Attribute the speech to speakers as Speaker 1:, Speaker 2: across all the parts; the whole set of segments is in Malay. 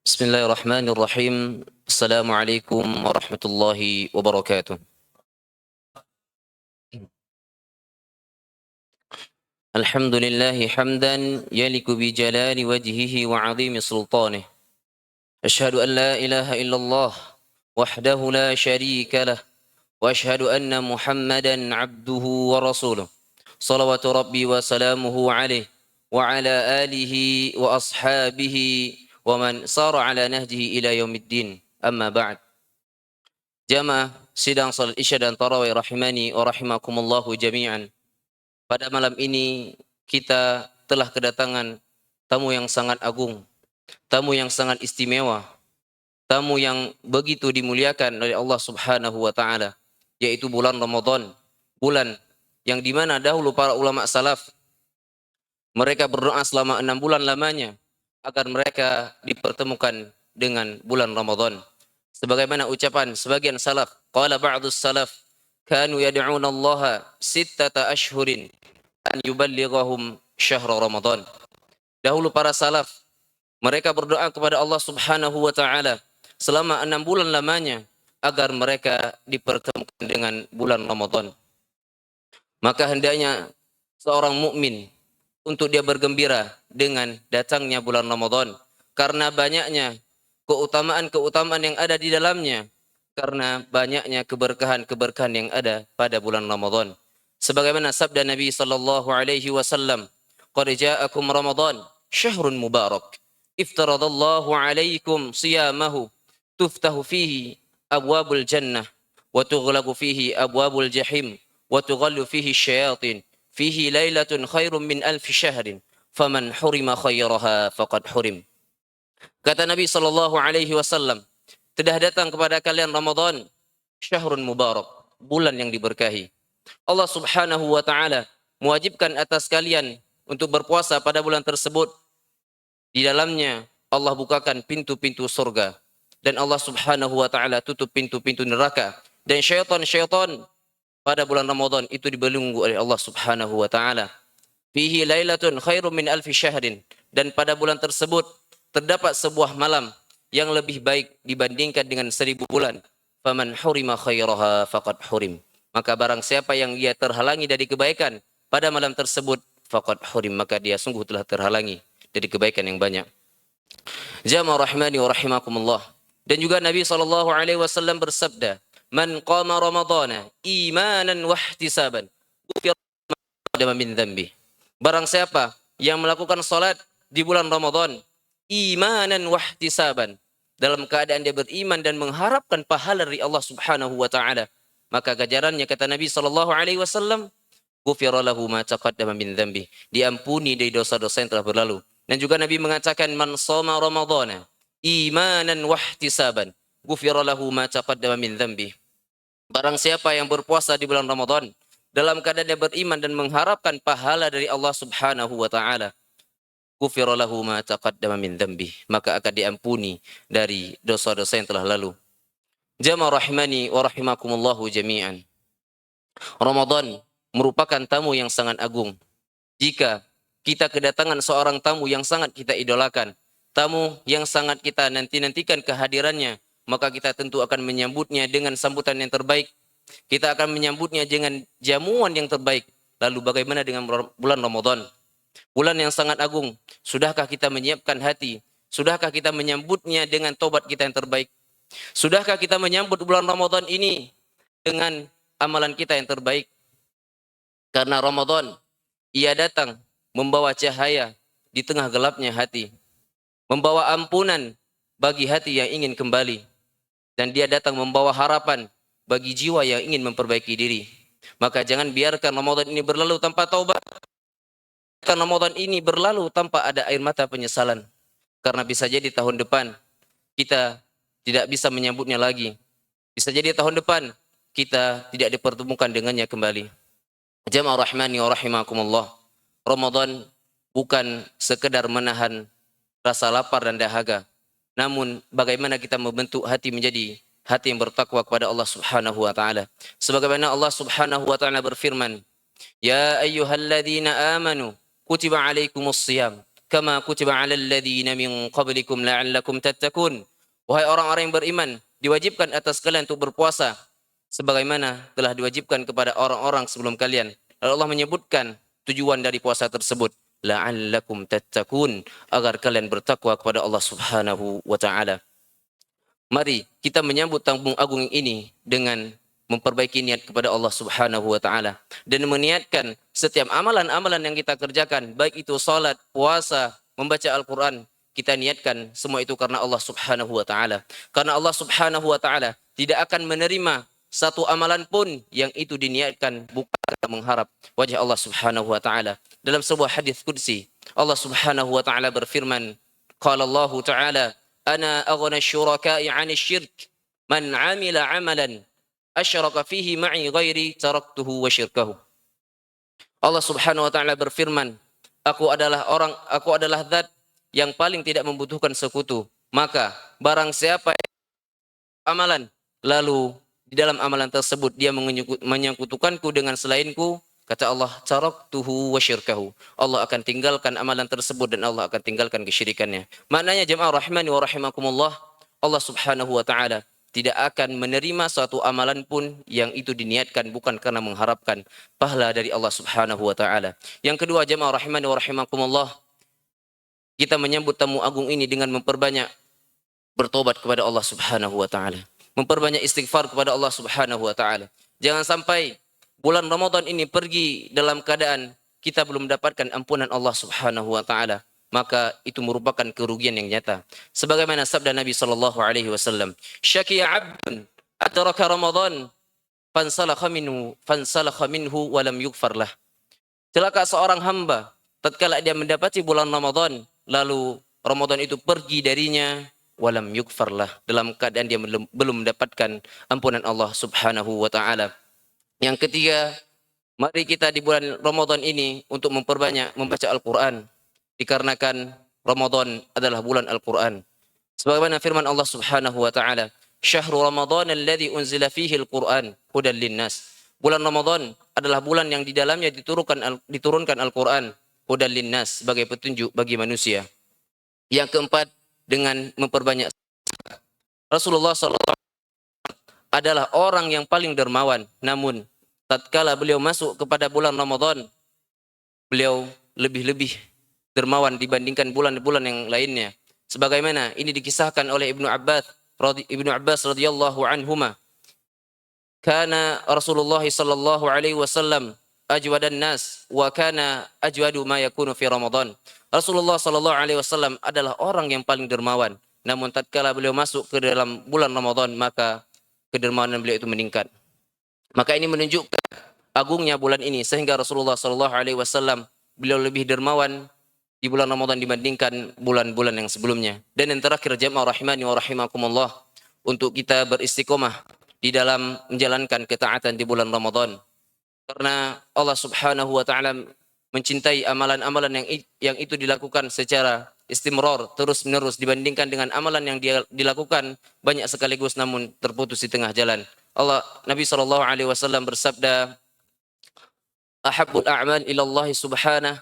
Speaker 1: Bismillahirrahmanirrahim. Assalamualaikum warahmatullahi wabarakatuh. Alhamdulillahi hamdan yaliku bi jalali wajhihi wa 'azimi sultanih. Ashhadu an la ilaha illallah wahdahu la syarika lah wa ashhadu anna Muhammadan 'abduhu wa rasuluh. Salawatu rabbi wa salamuhu alaihi wa ala alihi wa ashabihi wa man sara ala nahjihi ila yaumiddin. Amma ba'd. Jamaah sidang salat Isya dan Tarawih rahimani wa rahimakumullahu jami'an. Pada malam ini kita telah kedatangan tamu yang sangat agung, tamu yang sangat istimewa, tamu yang begitu dimuliakan oleh Allah Subhanahu wa taala, yaitu bulan Ramadan, bulan yang dimana dahulu para ulama salaf mereka berdoa selama 6 bulan lamanya agar mereka dipertemukan dengan bulan Ramadan. Sebagaimana ucapan sebagian salaf, qala ba'dus salaf kanu yad'una Allah sittata ashhurin an yuballighahum syahr Ramadan. Dahulu para salaf mereka berdoa kepada Allah Subhanahu wa taala selama 6 bulan lamanya agar mereka dipertemukan dengan bulan Ramadan. Maka hendaknya seorang mukmin untuk dia bergembira dengan datangnya bulan Ramadan karena banyaknya keutamaan-keutamaan yang ada di dalamnya, karena banyaknya keberkahan-keberkahan yang ada pada bulan Ramadan. Sebagaimana sabda Nabi sallallahu alaihi wasallam, "Qad ja'akum Ramadan syahrun mubarak. Iftaradallahu alaikum siyamahu, tuftahu fihi abwabul jannah wa tughlaqu fihi abwabul jahim wa tughallu fihi syayatin. Fihi lailatun khairum min alfi syahrin. Faman hurima khairaha faqad hurim." Kata Nabi sallallahu alaihi wasallam, telah datang kepada kalian Ramadan, syahrun mubarak, bulan yang diberkahi. Allah Subhanahu wa taala mewajibkan atas kalian untuk berpuasa pada bulan tersebut. Di dalamnya Allah bukakan pintu-pintu surga dan Allah Subhanahu wa taala tutup pintu-pintu neraka, dan syaitan-syaitan pada bulan Ramadan itu dibelenggu oleh Allah Subhanahu wa taala. Fihi lailatun khairum min alfi syahrin, dan pada bulan tersebut terdapat sebuah malam yang lebih baik dibandingkan dengan 1000 bulan. Faman hurima khairaha faqad hurim. Maka barang siapa yang ia terhalangi dari kebaikan pada malam tersebut, faqad hurim, maka dia sungguh telah terhalangi dari kebaikan yang banyak. Jamaah rahimani wa rahimakumullah. Dan juga Nabi sallallahu alaihi wasallam bersabda, "Man qama ramadhana imanan wa ihtisaban, ghufira min dhanbi." Barang siapa yang melakukan salat di bulan Ramadan imanan wa ihtisaban, dalam keadaan dia beriman dan mengharapkan pahala dari Allah Subhanahu wa taala, maka ganjarannya, kata Nabi sallallahu alaihi wasallam, ghufira lahu ma taqaddama min dhanbi, diampuni dari dosa-dosa yang telah berlalu. Dan juga Nabi mengatakan, man shoma ramadhana imanan wa ihtisaban, ghufira lahu ma taqaddama min dhanbi. Barang siapa yang berpuasa di bulan Ramadan dalam keadaan dia beriman dan mengharapkan pahala dari Allah Subhanahu wa taala, ghufira lahu ma taqaddama min dhanbi, maka akan diampuni dari dosa-dosa yang telah lalu. Jamaah rahimani wa rahimakumullahu jami'an. Ramadan merupakan tamu yang sangat agung. Jika kita kedatangan seorang tamu yang sangat kita idolakan, tamu yang sangat kita nanti-nantikan kehadirannya, maka kita tentu akan menyambutnya dengan sambutan yang terbaik. Kita akan menyambutnya dengan jamuan yang terbaik. Lalu bagaimana dengan bulan Ramadan? Bulan yang sangat agung. Sudahkah kita menyiapkan hati? Sudahkah kita menyambutnya dengan tobat kita yang terbaik? Sudahkah kita menyambut bulan Ramadan ini dengan amalan kita yang terbaik? Karena Ramadan, ia datang membawa cahaya di tengah gelapnya hati, membawa ampunan bagi hati yang ingin kembali, dan dia datang membawa harapan bagi jiwa yang ingin memperbaiki diri. Maka jangan biarkan Ramadan ini berlalu tanpa taubat. Karena Ramadan ini berlalu tanpa ada air mata penyesalan. Karena bisa jadi tahun depan kita tidak bisa menyambutnya lagi. Bisa jadi tahun depan kita tidak dipertemukan dengannya kembali. Jamaah rahmani wa rahimakumullah. Ramadan bukan sekedar menahan rasa lapar dan dahaga, namun bagaimana kita membentuk hati menjadi hati yang bertakwa kepada Allah Subhanahu wa taala. Sebagaimana Allah Subhanahu wa taala berfirman, "Ya ayyuhalladzina amanu kutiba alaikumus shiyam kama kutiba 'alal ladzina min qablikum la'allakum tattaqun. Wahai orang-orang yang beriman, diwajibkan atas kalian untuk berpuasa sebagaimana telah diwajibkan kepada orang-orang sebelum kalian. Lalu Allah menyebutkan tujuan dari puasa tersebut, la'allakum tattaqun, agar kalian bertakwa kepada Allah Subhanahu wa taala. Mari kita menyambut tamu agung ini dengan memperbaiki niat kepada Allah Subhanahu wa taala dan meniatkan setiap amalan-amalan yang kita kerjakan, baik itu salat, puasa, membaca Al-Qur'an, kita niatkan semua itu karena Allah Subhanahu wa taala. Karena Allah Subhanahu wa taala tidak akan menerima satu amalan pun yang itu diniatkan bukan karena mengharap wajah Allah Subhanahu wa taala. Dalam sebuah hadis qudsi, Allah Subhanahu wa taala berfirman, qala Allah taala, ana aghna syuraka'i 'anil syirk man 'amila 'amalan asyraka fihi ma'i ghairi taraktuhu wa syirkahu. Allah Subhanahu wa taala berfirman, aku adalah zat yang paling tidak membutuhkan sekutu. Maka barang siapa yang amalan lalu di dalam amalan tersebut dia menyekutukanku dengan selainku, kata Allah, taraktuhu wa syirkahu. Allah akan tinggalkan amalan tersebut dan Allah akan tinggalkan kesyirikannya. Maknanya jemaah rahimani wa rahimakumullah, Allah Subhanahu wa taala tidak akan menerima suatu amalan pun yang itu diniatkan bukan karena mengharapkan pahala dari Allah Subhanahu wa taala. Yang kedua, jemaah rahimani wa rahimakumullah, kita menyambut tamu agung ini dengan memperbanyak bertobat kepada Allah Subhanahu wa taala. Memperbanyak istighfar kepada Allah Subhanahu wa taala. Jangan sampai bulan Ramadan ini pergi dalam keadaan kita belum mendapatkan ampunan Allah Subhanahu wa taala, maka itu merupakan kerugian yang nyata. Sebagaimana sabda Nabi sallallahu alaihi wasallam, "Syaqiya 'abdun adraka Ramadan fansalakha minhu wa lam yughfar lah." Celaka seorang hamba tatkala dia mendapati bulan Ramadan lalu Ramadan itu pergi darinya, walam yughfar lah, dalam keadaan dia belum mendapatkan ampunan Allah Subhanahu wa taala. Yang ketiga, mari kita di bulan Ramadan ini untuk memperbanyak membaca Al-Qur'an, dikarenakan Ramadan adalah bulan Al-Qur'an. Sebagaimana firman Allah Subhanahu wa taala, "Syahrul Ramadan alladzi unzila fihi al-Qur'an hudan linnas." Bulan Ramadan adalah bulan yang di dalamnya diturunkan Al-Qur'an, hudan linnas, sebagai petunjuk bagi manusia. Yang keempat, dengan memperbanyak Rasulullah SAW adalah orang yang paling dermawan, namun tatkala beliau masuk kepada bulan Ramadan, beliau lebih-lebih dermawan dibandingkan bulan-bulan yang lainnya. Sebagaimana ini dikisahkan oleh Ibnu Abbas radhiyallahu anhuma, kana Rasulullah sallallahu alaihi wasallam ajwadan nas wa kana ajwadu ma yakunu fi Ramadan. Rasulullah sallallahu alaihi wasallam adalah orang yang paling dermawan, namun tatkala beliau masuk ke dalam bulan Ramadan maka kedermawanan beliau itu meningkat. Maka ini menunjukkan agungnya bulan ini, sehingga Rasulullah sallallahu alaihi wasallam beliau lebih dermawan di bulan Ramadan dibandingkan bulan-bulan yang sebelumnya. Dan yang terakhir, jamaah rahimani wa rahimakumullah, untuk kita beristiqomah di dalam menjalankan ketaatan di bulan Ramadan. Karena Allah Subhanahu wa taala mencintai amalan-amalan yang itu dilakukan secara istimrar, terus-menerus, dibandingkan dengan amalan yang dia dilakukan banyak sekaligus namun terputus di tengah jalan. Nabi sallallahu alaihi wasallam bersabda, "Ahabbul a'mal ila Allah subhanahu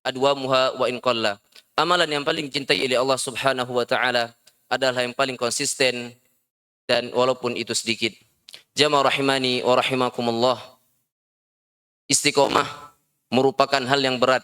Speaker 1: adwamuha wa in qalla." Amalan yang paling dicintai oleh Allah Subhanahu wa taala adalah yang paling konsisten dan walaupun itu sedikit. Jamaah rahimani wa rahimakumullah, istiqomah merupakan hal yang berat.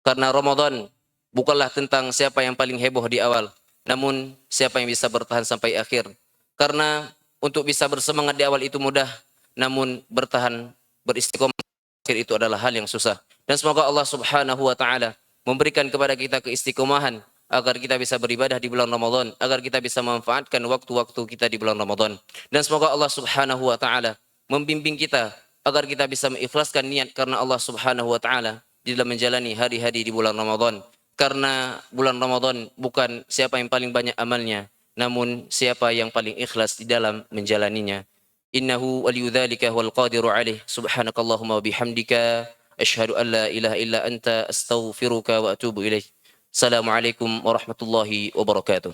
Speaker 1: Karena Ramadan bukanlah tentang siapa yang paling heboh di awal, namun siapa yang bisa bertahan sampai akhir. Karena untuk bisa bersemangat di awal itu mudah, namun bertahan beristiqomah akhir itu adalah hal yang susah. Dan semoga Allah Subhanahu wa taala memberikan kepada kita keistiqomahan agar kita bisa beribadah di bulan Ramadan, agar kita bisa memanfaatkan waktu-waktu kita di bulan Ramadan. Dan semoga Allah Subhanahu wa taala membimbing kita agar kita bisa mengikhlaskan niat karena Allah Subhanahu wa taala di dalam menjalani hari-hari di bulan Ramadan. Karena bulan Ramadan bukan siapa yang paling banyak amalnya, namun siapa yang paling ikhlas di dalam menjalaninya. Innahu waliyudzalika wal qadiru alaih. Subhanakallahumma wa bihamdika asyhadu an la ilaha illa anta astaghfiruka wa atubu ilaik. Assalamualaikum warahmatullahi wabarakatuh.